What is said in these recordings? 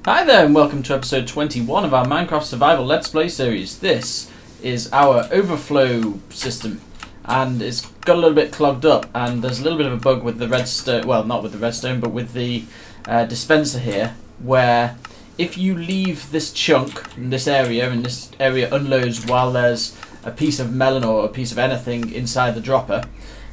Hi there and welcome to episode 21 of our Minecraft Survival Let's Play series. This is our overflow system and it's got a little bit clogged up and there's a little bit of a bug with the redstone, well not with the redstone but with the dispenser here, where if you leave this chunk in this area and this area unloads while there's a piece of melon or a piece of anything inside the dropper,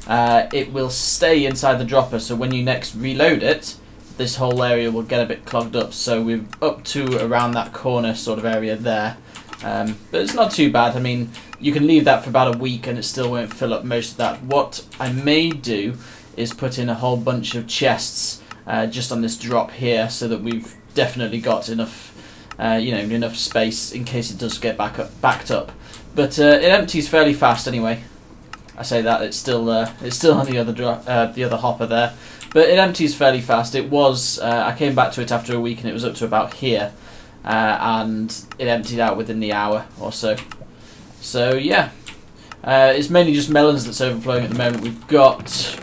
it will stay inside the dropper, so when you next reload it this whole area will get a bit clogged up. So we're up to around that corner sort of area there, but it's not too bad. I mean, you can leave that for about a week and it still won't fill up most of that. What I may do is put in a whole bunch of chests just on this drop here, so that we've definitely got enough enough space in case it does get backed up. But it empties fairly fast anyway. I say that it's still on the other hopper there, but it empties fairly fast. It was I came back to it after a week and it was up to about here, and it emptied out within the hour or so. So yeah, it's mainly just melons that's overflowing at the moment. We've got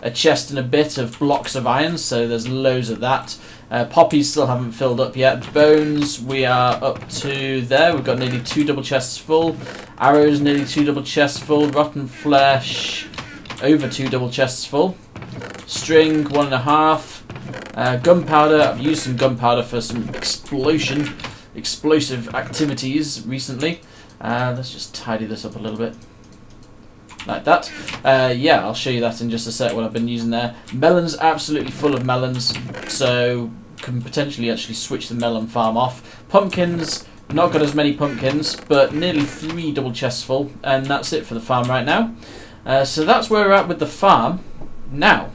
a chest and a bit of blocks of iron, so there's loads of that. Poppies still haven't filled up yet. Bones, we are up to there. We've got nearly 2 double chests full. Arrows, nearly 2 double chests full. Rotten flesh, over 2 double chests full. String, 1.5. Gunpowder, I've used some gunpowder for some explosive activities recently. Let's just tidy this up a little bit. Like that. Yeah, I'll show you that in just a sec, what I've been using there. Melons, absolutely full of melons, so can potentially actually switch the melon farm off. Pumpkins, not got as many pumpkins, but nearly 3 double chests full, and that's it for the farm right now. So that's where we're at with the farm. Now,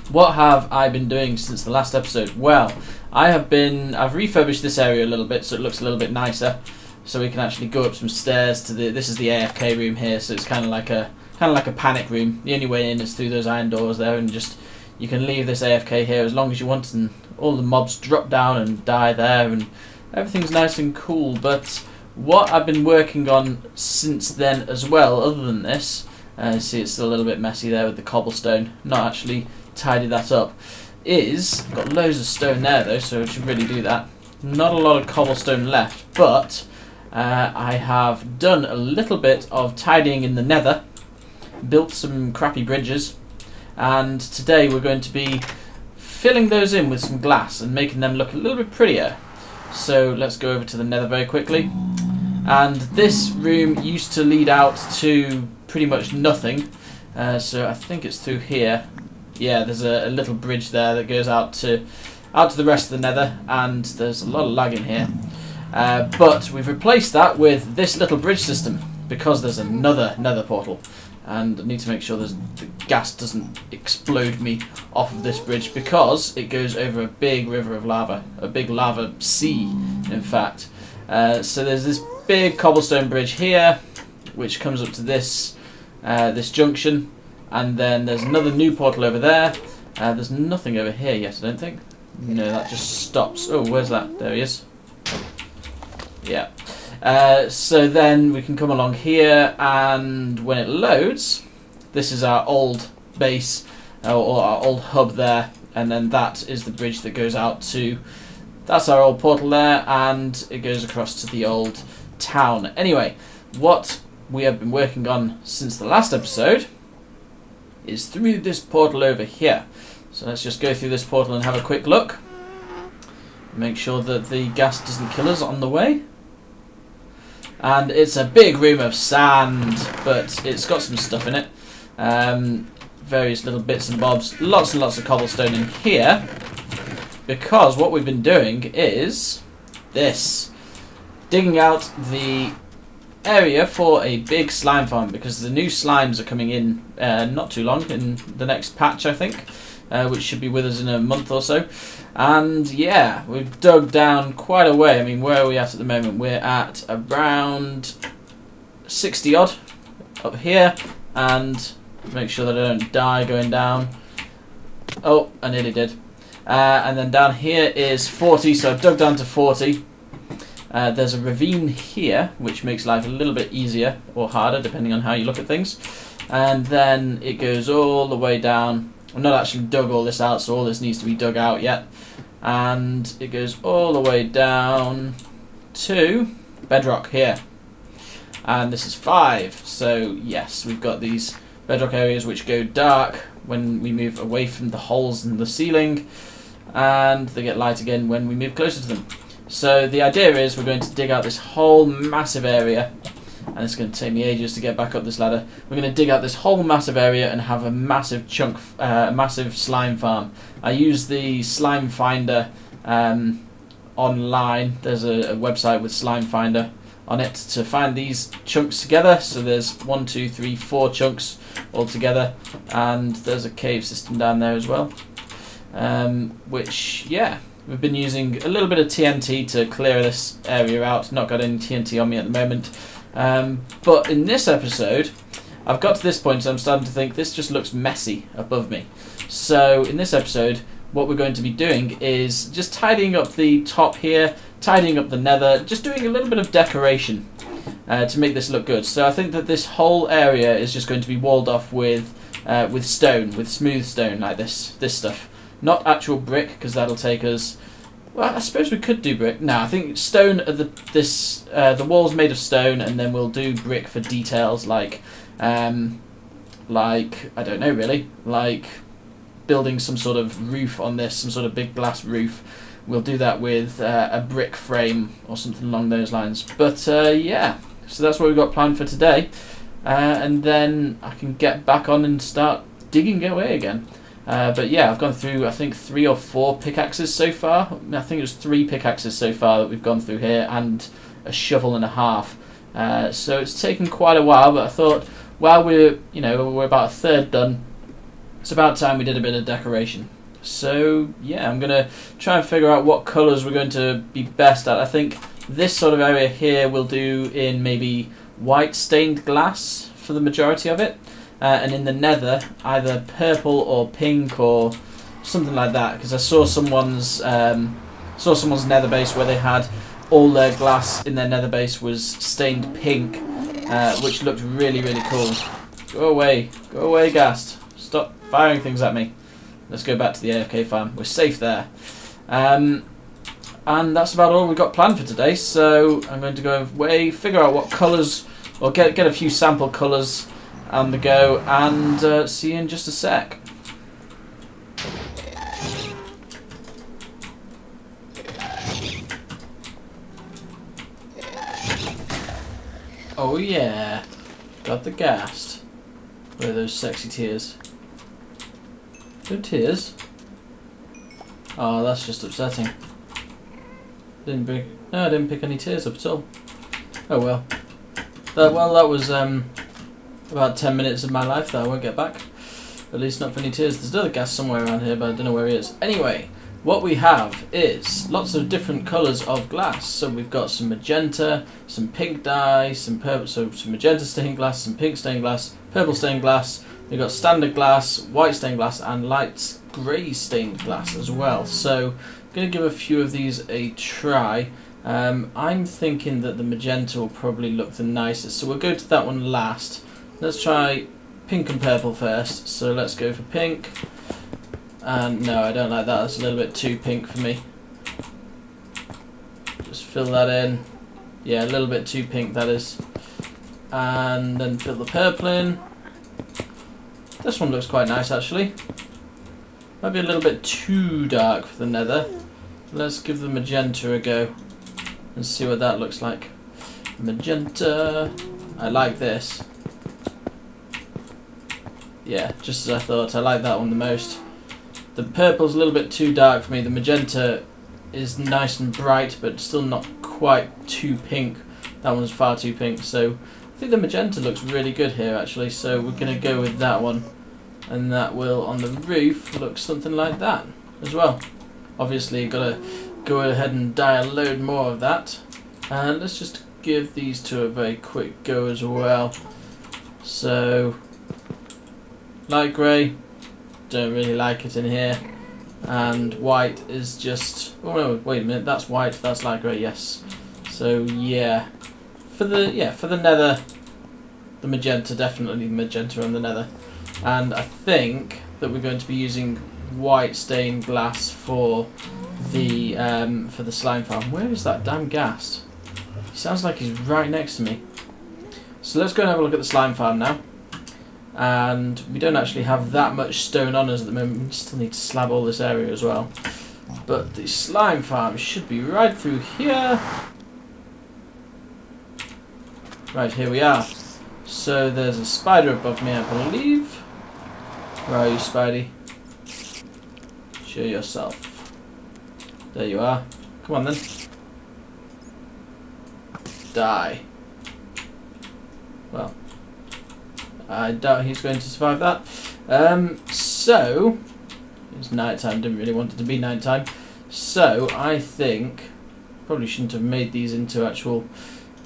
what have I been doing since the last episode? Well, I've refurbished this area a little bit so it looks a little bit nicer. So we can actually go up some stairs to this is the AFK room here, so it's kind of like a panic room. The only way in is through those iron doors there, and just you can leave this AFK here as long as you want, and all the mobs drop down and die there, and everything's nice and cool. But what I've been working on since then as well, other than this, see it's still a little bit messy there with the cobblestone, not actually tidied that up, is got loads of stone there though, so I should really do that. Not a lot of cobblestone left, but I have done a little bit of tidying in the Nether, built some crappy bridges, and today we're going to be filling those in with some glass and making them look a little bit prettier. So let's go over to the Nether very quickly. And this room used to lead out to pretty much nothing, so I think it's through here. Yeah, there's a little bridge there that goes out to the rest of the Nether, and there's a lot of lag in here. But we've replaced that with this little bridge system because there's another Nether portal, and I need to make sure the gas doesn't explode me off of this bridge, because it goes over a big river of lava, a big lava sea in fact. So there's this big cobblestone bridge here which comes up to this junction, and then there's another new portal over there. There's nothing over here yet, I don't think. No, that just stops. Oh, where's that? There he is. Yeah. So then we can come along here, and when it loads, this is our old base, or our old hub there, and then that is the bridge that goes out to, that's our old portal there, and it goes across to the old town. Anyway, what we have been working on since the last episode is through this portal over here. So let's just go through this portal and have a quick look. Make sure that the gas doesn't kill us on the way. And it's a big room of sand, but it's got some stuff in it. Various little bits and bobs. Lots and lots of cobblestone in here, because what we've been doing is this. Digging out the area for a big slime farm, because the new slimes are coming in not too long, in the next patch I think, which should be with us in a month or so. And yeah, we've dug down quite a way. I mean, where are we at the moment? We're at around 60 odd up here, and make sure that I don't die going down. Oh, I nearly did. And then down here is 40, so I've dug down to 40. There's a ravine here, which makes life a little bit easier or harder, depending on how you look at things. And then it goes all the way down. I've not actually dug all this out, so all this needs to be dug out yet. and it goes all the way down to bedrock here. And this is 5, so yes, we've got these bedrock areas which go dark when we move away from the holes in the ceiling, and they get light again when we move closer to them. So the idea is we're going to dig out this whole massive area, and it's going to take me ages to get back up this ladder. We're going to dig out this whole massive area and have a massive chunk, massive slime farm. I use the slime finder online. There's a website with slime finder on it to find these chunks together. So there's 1, 2, 3, 4 chunks all together, and there's a cave system down there as well. Which, yeah, we've been using a little bit of TNT to clear this area out. Not got any TNT on me at the moment. But in this episode, I've got to this point, so I'm starting to think this just looks messy above me. So in this episode, what we're going to be doing is just tidying up the top here, tidying up the nether, just doing a little bit of decoration to make this look good. So I think that this whole area is just going to be walled off with stone, with smooth stone like this stuff. Not actual brick, because that'll take us... Well, I suppose we could do brick. No, I think stone. The wall's made of stone, and then we'll do brick for details, like I don't know really, like building some sort of roof on this, some sort of big glass roof. We'll do that with a brick frame or something along those lines. But yeah, so that's what we've got planned for today, and then I can get back on and start digging away again. But yeah, I've gone through, I think, 3 or 4 pickaxes so far. I think it was 3 pickaxes so far that we've gone through here, and a shovel and a half. So it's taken quite a while, but I thought, while we're about a third done, it's about time we did a bit of decoration. So yeah, I'm gonna try and figure out what colours we're going to be best at. I think this sort of area here we'll do in maybe white stained glass for the majority of it. And in the nether, either purple or pink or something like that, because I saw someone's nether base where they had all their glass in their nether base was stained pink, which looked really, really cool. Go away, Ghast! Stop firing things at me. Let's go back to the AFK farm. We're safe there. And that's about all we've got planned for today. So I'm going to go away, figure out what colours, or get a few sample colours on the go, and see you in just a sec. Oh yeah, got the Ghast. Where are those sexy tears? No tears? Oh, that's just upsetting. I didn't pick any tears up at all. Oh well. That was about 10 minutes of my life that I won't get back. At least not for any tears. There's another Ghast somewhere around here, but I don't know where he is. Anyway, what we have is lots of different colours of glass. So we've got some magenta, some pink dye, some purple, so some magenta stained glass, some pink stained glass, purple stained glass. We've got standard glass, white stained glass, and light grey stained glass as well. So I'm going to give a few of these a try. I'm thinking that the magenta will probably look the nicest, so we'll go to that one last. Let's try pink and purple first. So let's go for pink. And no, I don't like that. That's a little bit too pink for me. Just fill that in. Yeah, a little bit too pink, that is. And then fill the purple in. This one looks quite nice, actually. Might be a little bit too dark for the nether. Let's give the magenta a go and see what that looks like. Magenta. I like this. Yeah, just as I thought. I like that one the most. The purple's a little bit too dark for me. The magenta is nice and bright, but still not quite too pink. That one's far too pink. So I think the magenta looks really good here, actually. So we're going to go with that one. And that will, on the roof, look something like that as well. Obviously, you've got to go ahead and dye a load more of that. And let's just give these two a very quick go as well. So light grey, don't really like it in here, and white is just, oh no, wait a minute, that's white, that's light grey, yes. So yeah, for the nether, the magenta, definitely magenta on the nether. And I think that we're going to be using white stained glass for the slime farm. Where is that damn ghast? He sounds like he's right next to me. So let's go and have a look at the slime farm now. And we don't actually have that much stone on us at the moment. We still need to slab all this area as well. But the slime farm should be right through here. Right, here we are. So there's a spider above me, I believe. Where are you, Spidey? Show yourself. There you are. Come on then. Die. Well, I doubt he's going to survive that. So, it's night time, didn't really want it to be night time. So, I think, probably shouldn't have made these into actual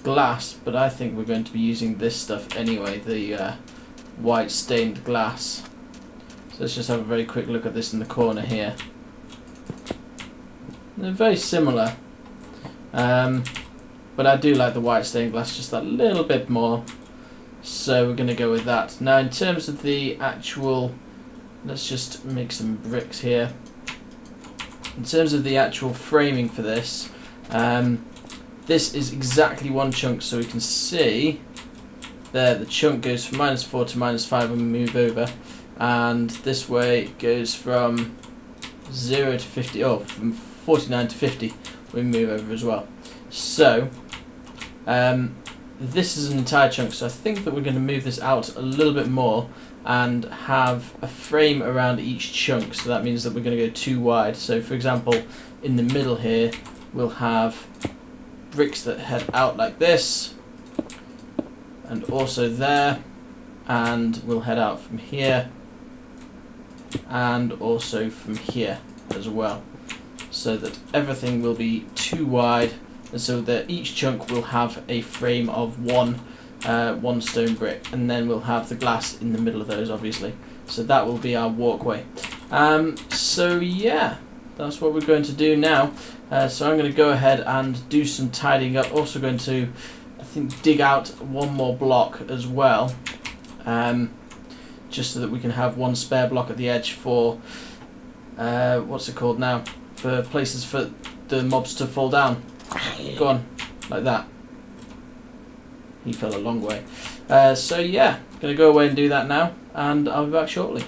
glass, but I think we're going to be using this stuff anyway, the white stained glass. So let's just have a very quick look at this in the corner here. They're very similar, but I do like the white stained glass just that little bit more. So we're going to go with that. Now in terms of the actual, let's just make some bricks here. In terms of the actual framing for this, this is exactly one chunk, so we can see there the chunk goes from -4 to -5 when we move over, and this way it goes from 0 to 50, oh, from 49 to 50 when we move over as well. So this is an entire chunk, so I think that we're going to move this out a little bit more and have a frame around each chunk, so that means that we're going to go too wide. So for example, in the middle here we'll have bricks that head out like this, and also there, and we'll head out from here and also from here as well, so that everything will be too wide, and so that each chunk will have a frame of one stone brick, and then we'll have the glass in the middle of those, obviously. So that will be our walkway. So yeah, that's what we're going to do now. So I'm going to go ahead and do some tidying up. Also going to, I think, dig out one more block as well, just so that we can have one spare block at the edge for, what's it called now, for places for the mobs to fall down. Go on, like that. He fell a long way. So yeah, going to go away and do that now, and I'll be back shortly.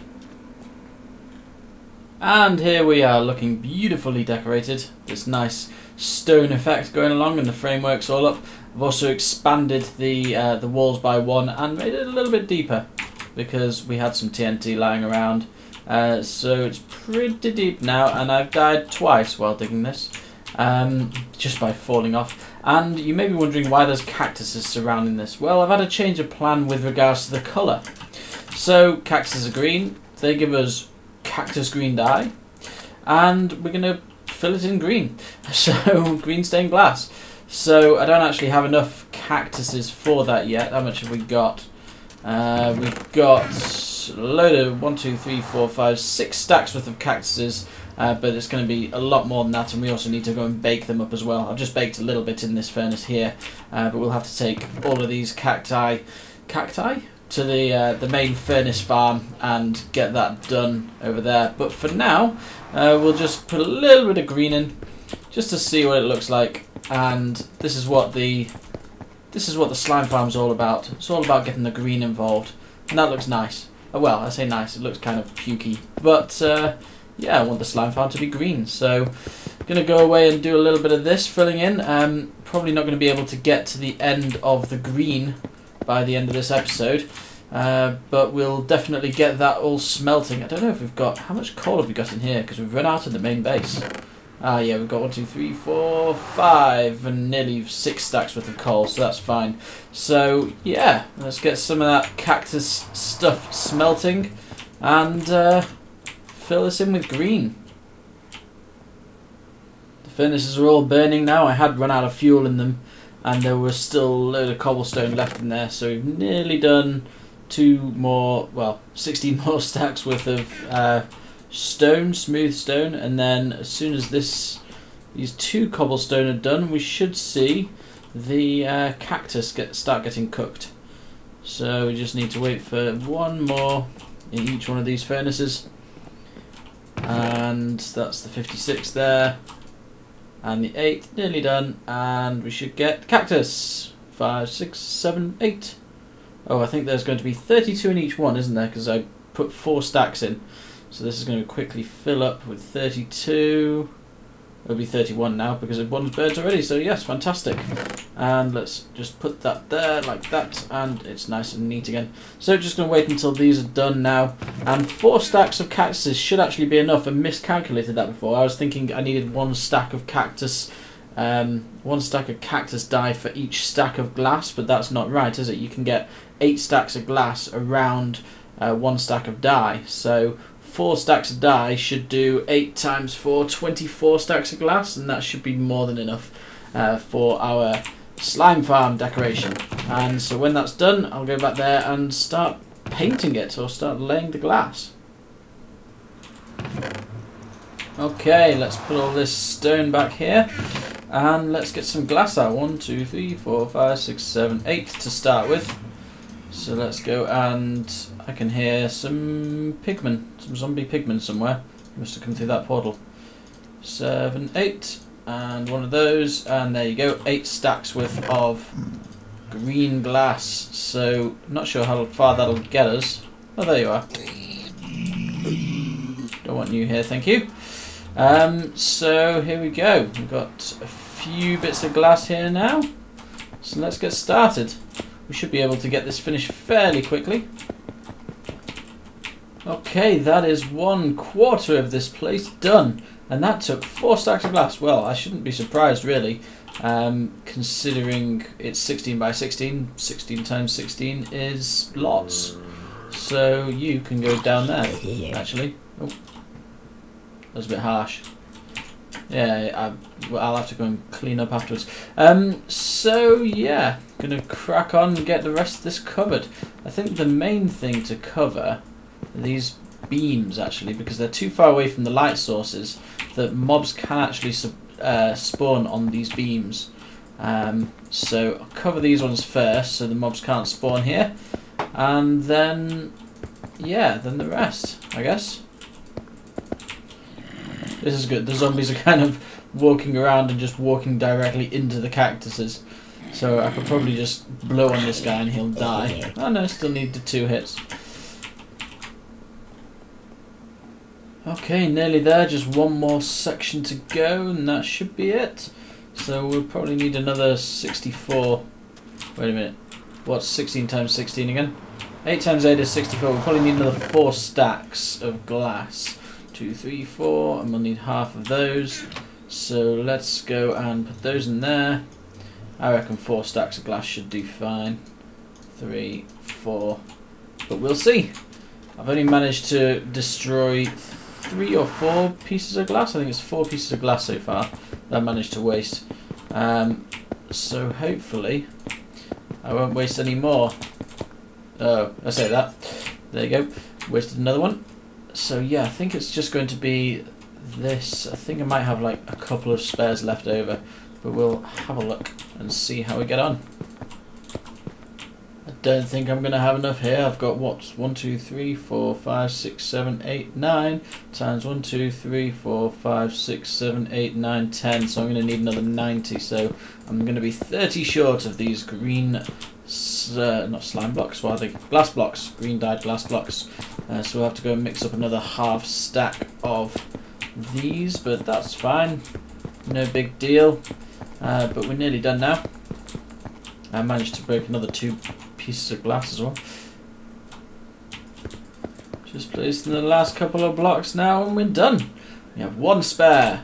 And here we are, looking beautifully decorated. This nice stone effect going along, and the framework's all up. I've also expanded the walls by one and made it a little bit deeper because we had some TNT lying around. So it's pretty deep now, and I've died twice while digging this, just by falling off. And you may be wondering why there's cactuses surrounding this. Well, I've had a change of plan with regards to the colour. So cactuses are green. They give us cactus green dye, and we're going to fill it in green, so green stained glass. So I don't actually have enough cactuses for that yet. How much have we got? We've got a load of 1, 2, 3, 4, 5, 6 stacks worth of cactuses, but it's going to be a lot more than that, and we also need to go and bake them up as well. I've just baked a little bit in this furnace here, but we'll have to take all of these cacti to the main furnace farm and get that done over there. But for now, we'll just put a little bit of green in just to see what it looks like. And this is what the slime farm's all about. It's all about getting the green involved, and that looks nice. Well, I say nice, it looks kind of pukey, but yeah, I want the slime farm to be green. So I'm gonna go away and do a little bit of this filling in. Probably not going to be able to get to the end of the green by the end of this episode, but we'll definitely get that all smelting. I don't know if we've got, how much coal have we got in here, because we've run out of the main base. Ah yeah, we've got 1, 2, 3, 4, 5 and nearly 6 stacks worth of coal, so that's fine. So yeah, let's get some of that cactus stuff smelting and fill this in with green. The furnaces are all burning now. I had run out of fuel in them, and there was still a load of cobblestone left in there, so we've nearly done 16 more stacks worth of stone, smooth stone, and then as soon as these 2 cobblestone are done, we should see the cactus start getting cooked. So we just need to wait for 1 more in each one of these furnaces, and that's the 56 there. and the 8th, nearly done, and we should get cactus. 5, 6, 7, 8. Oh, I think there's going to be 32 in each one, isn't there? Because I put 4 stacks in. So this is going to quickly fill up with 32. It'll be 31 now because one's burnt already. So yes, fantastic. And let's just put that there like that, and it's nice and neat again. So just going to wait until these are done now. And 4 stacks of cactuses should actually be enough. I miscalculated that before. I was thinking I needed 1 stack of cactus. 1 stack of cactus dye for each stack of glass, but that's not right, is it? You can get 8 stacks of glass around 1 stack of dye. So 4 stacks of dye should do 8 times 4, 24 stacks of glass, and that should be more than enough for our slime farm decoration. And so when that's done, I'll go back there and start painting it, or start laying the glass. Okay, let's put all this stone back here, and let's get some glass out. 1, 2, 3, 4, 5, 6, 7, 8 to start with. So let's go, and I can hear some pigmen, some zombie pigmen somewhere. Must have come through that portal. 7, 8, and one of those, and there you go, 8 stacks worth of green glass. So not sure how far that'll get us. Oh, there you are. Don't want you here, thank you. So here we go. We've got a few bits of glass here now. So let's get started. We should be able to get this finished fairly quickly. Okay, that is 1/4 of this place done. And that took 4 stacks of glass. Well, I shouldn't be surprised really, considering it's 16 by 16. 16 times 16 is lots. So you can go down there, actually. Oh, that was a bit harsh. Yeah, I'll have to go and clean up afterwards. So yeah, gonna crack on and get the rest of this covered. I think the main thing to cover are these beams, actually, because they're too far away from the light sources that mobs can actually spawn on these beams. So I'll cover these ones first so the mobs can't spawn here, and then yeah, then the rest, I guess. This is good. The zombies are kind of walking around and just walking directly into the cactuses. So I could probably just blow on this guy and he'll die. Oh no, still need the 2 hits. Okay, nearly there. Just one more section to go and that should be it. So we'll probably need another 64. Wait a minute. What's 16 times 16 again? 8 times 8 is 64. We'll probably need another 4 stacks of glass. 2, 3, 4, and we'll need half of those. So let's go and put those in there. I reckon 4 stacks of glass should do fine. 3, 4, but we'll see. I've only managed to destroy 3 or 4 pieces of glass. I think it's 4 pieces of glass so far that I managed to waste. So hopefully I won't waste any more. Oh, I say that. There you go. Wasted another one. So yeah, I think it's just going to be this. I think I might have like a couple of spares left over, but we'll have a look and see how we get on. I don't think I'm going to have enough here. I've got what? 1, 2, 3, 4, 5, 6, 7, 8, 9 times 1, 2, 3, 4, 5, 6, 7, 8, 9, 10. So I'm going to need another 90. So I'm going to be 30 short of these green, not slime blocks, what are they? Glass blocks, green dyed glass blocks. So we'll have to go and mix up another half stack of these, but that's fine. No big deal. But we're nearly done now. I managed to break another 2 pieces of glass as well. Just placing the last couple of blocks now and we're done. We have 1 spare.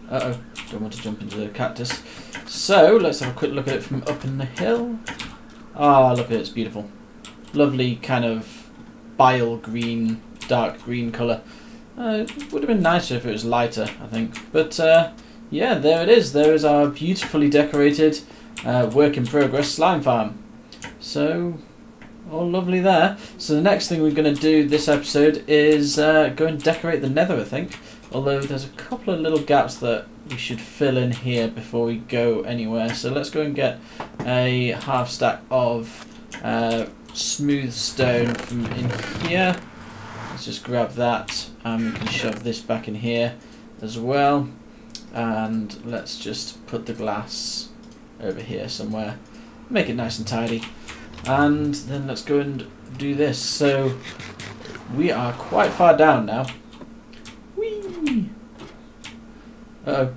Uh-oh, don't want to jump into the cactus. So let's have a quick look at it from up in the hill. Ah, look at it, it's beautiful. Lovely kind of bile green, dark green colour. It would have been nicer if it was lighter, I think. But yeah, there it is. There is our beautifully decorated work in progress slime farm. So all lovely there. So the next thing we're going to do this episode is go and decorate the Nether, I think. Although there's a couple of little gaps that we should fill in here before we go anywhere. So let's go and get a half stack of smooth stone from in here. Let's just grab that and we can shove this back in here as well. and let's just put the glass over here somewhere. Make it nice and tidy. And then let's go and do this. So we are quite far down now. Whee! Uh-oh.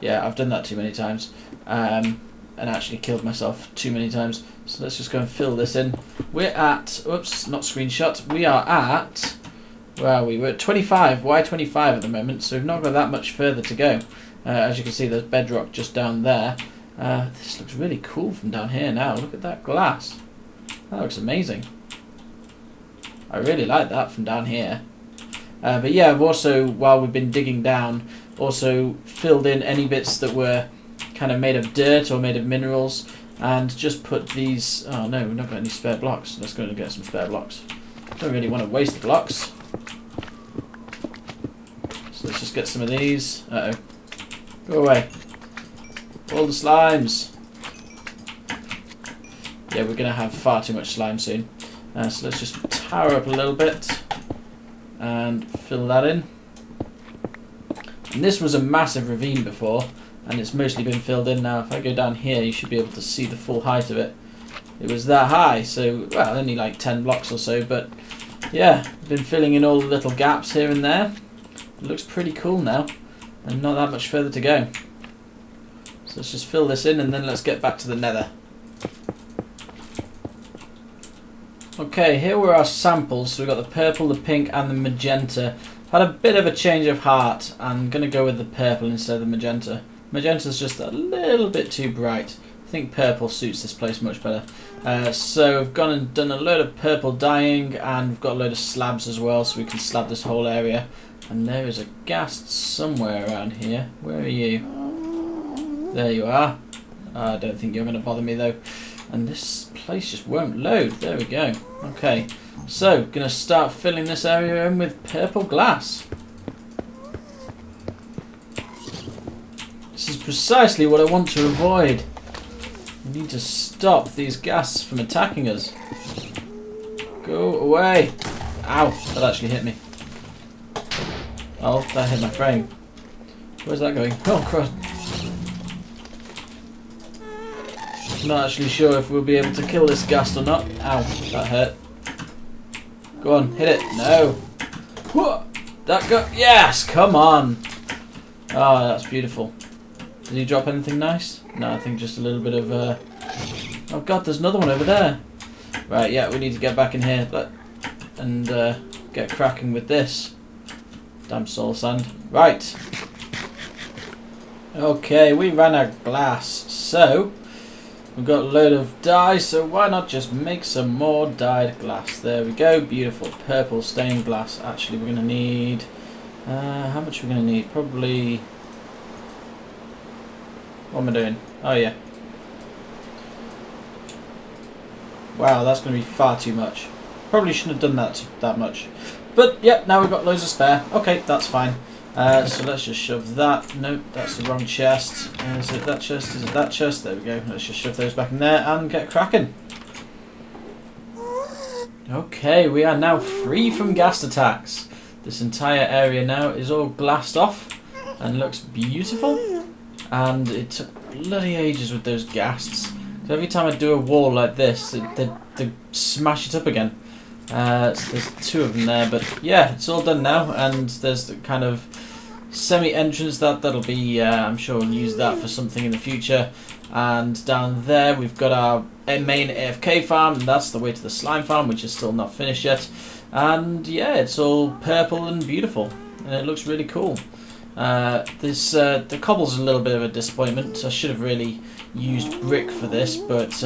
Yeah, I've done that too many times. And actually killed myself too many times. So let's just go and fill this in. We're at, oops, not screenshot. We are at, where are we? We're at 25. Why 25 at the moment? So we've not got that much further to go. As you can see, there's bedrock just down there. This looks really cool from down here now. Look at that glass. That looks amazing. I really like that from down here. But yeah, I've also, while we've been digging down, also filled in any bits that were kind of made of dirt or made of minerals, and just put these. Oh no, we've not got any spare blocks. Let's go and get some spare blocks. Don't really want to waste the blocks, so let's just get some of these. Uh oh, go away, all the slimes. Yeah, we're gonna have far too much slime soon. So let's just tower up a little bit and fill that in. And this was a massive ravine before, and it's mostly been filled in now. If I go down here, you should be able to see the full height of it. It was that high, so, well, only like 10 blocks or so, but yeah, been filling in all the little gaps here and there. It looks pretty cool now, and not that much further to go. So let's just fill this in, and then let's get back to the Nether. Okay, here were our samples. So we've got the purple, the pink, and the magenta. Had a bit of a change of heart. I'm going to go with the purple instead of the magenta. Magenta's just a little bit too bright. I think purple suits this place much better. So we've gone and done a load of purple dyeing, and we've got a load of slabs as well, so we can slab this whole area. And there is a ghast somewhere around here. Where are you? There you are. I don't think you're going to bother me though. And this place just won't load. There we go. Okay, so gonna start filling this area in with purple glass. This is precisely what I want to avoid. We need to stop these ghasts from attacking us. Go away. Ow, that actually hit me. Oh, that hit my frame. Where's that going? Oh, crud. Not actually sure if we'll be able to kill this ghast or not. Ow, that hurt. Go on, hit it. No. Whoa, that got. Yes, come on. Oh, that's beautiful. Did he drop anything nice? No, I think just a little bit of. Oh god, there's another one over there. Right, yeah, we need to get back in here, and get cracking with this. Damn soul sand. Right. Okay, we ran out of glass, so. We've got a load of dye, so why not just make some more dyed glass? There we go, beautiful purple stained glass. Actually, we're going to need... how much are we going to need? Probably... What am I doing? Oh, yeah. Wow, that's going to be far too much. Probably shouldn't have done that much. But, yep, now we've got loads of spare. Okay, that's fine. So let's just shove that. Nope, that's the wrong chest. Is it that chest? Is it that chest? There we go. Let's just shove those back in there and get cracking. Okay, we are now free from ghast attacks. This entire area now is all glassed off and looks beautiful. And it took bloody ages with those ghasts. So every time I do a wall like this, they smash it up again. So there's two of them there, but yeah, it's all done now, and there's the kind of semi-entrance that'll be, I'm sure we'll use that for something in the future. And down there we've got our main AFK farm, and that's the way to the slime farm, which is still not finished yet. And yeah, it's all purple and beautiful, and it looks really cool. The cobble's a little bit of a disappointment. I should have really used brick for this, but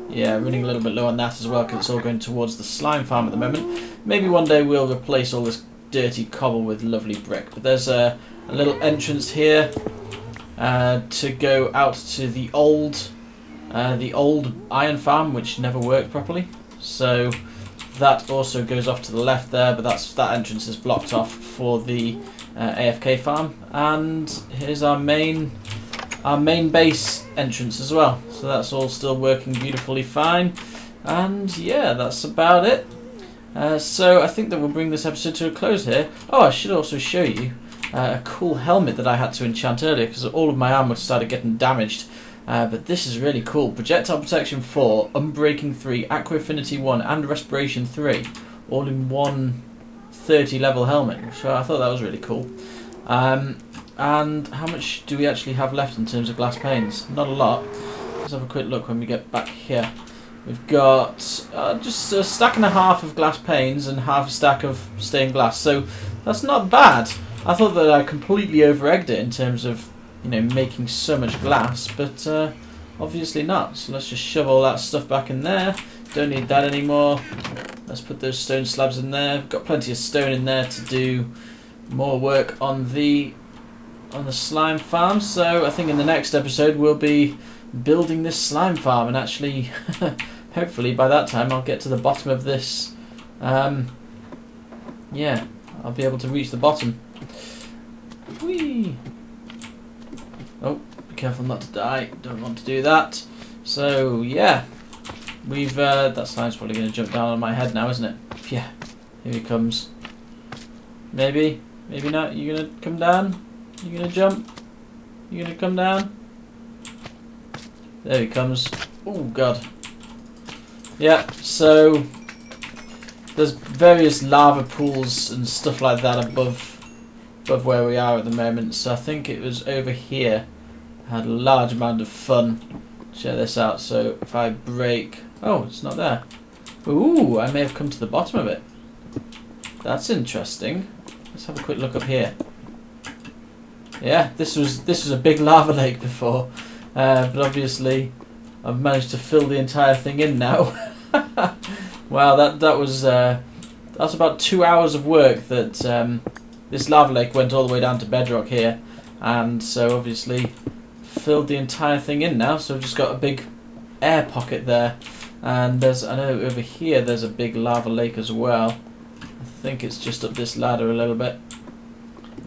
yeah, running a little bit low on that as well, because it's all going towards the slime farm at the moment. Maybe one day we'll replace all this dirty cobble with lovely brick. But there's a little entrance here to go out to the old iron farm, which never worked properly. So that also goes off to the left there, but that entrance is blocked off for the AFK farm. And here's our main base entrance as well. So that's all still working beautifully fine. And yeah, that's about it. So I think that we'll bring this episode to a close here. Oh, I should also show you a cool helmet that I had to enchant earlier because all of my armor started getting damaged. But this is really cool. Projectile Protection 4, Unbreaking 3, Aqua Affinity 1 and Respiration 3, all in one 30 level helmet. So I thought that was really cool. And how much do we actually have left in terms of glass panes? Not a lot. Let's have a quick look when we get back here. We've got just a stack and a half of glass panes and half a stack of stained glass. So that's not bad. I thought that I completely over-egged it in terms of, you know, making so much glass, but obviously not. So let's just shove all that stuff back in there. Don't need that anymore. Let's put those stone slabs in there. We've got plenty of stone in there to do more work on the slime farm. So I think in the next episode we'll be building this slime farm, and actually hopefully by that time I'll get to the bottom of this. Yeah, I'll be able to reach the bottom. Whee! Oh, be careful not to die. Don't want to do that. So yeah, we've that slime's probably going to jump down on my head now, isn't it? Yeah, here he comes. Maybe, maybe not. You gonna come down? You gonna jump? You gonna come down? There he comes. Oh god. Yeah. So there's various lava pools and stuff like that above where we are at the moment. So I think it was over here. I had a large amount of fun. Check this out. So if I break, oh, it's not there. Ooh, I may have come to the bottom of it. That's interesting. Let's have a quick look up here. Yeah, this was a big lava lake before, but obviously I've managed to fill the entire thing in now. Wow, that's about 2 hours of work that this lava lake went all the way down to bedrock here, and so obviously filled the entire thing in now. So I've just got a big air pocket there, and I know over here there's a big lava lake as well. I think it's just up this ladder a little bit,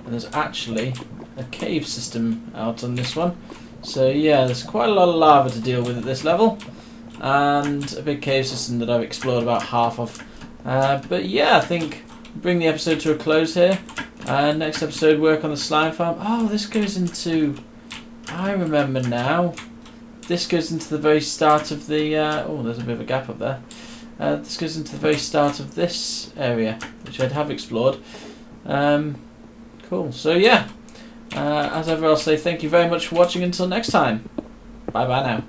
and there's actually a cave system out on this one. So yeah, there's quite a lot of lava to deal with at this level, and a big cave system that I've explored about half of. But yeah, I think bring the episode to a close here. Next episode, work on the slime farm. Oh, this goes into, I remember now, this goes into the very start of the, oh, there's a bit of a gap up there. This goes into the very start of this area, which I have explored. Cool, so yeah, as ever I'll say thank you very much for watching. Until next time, bye bye now.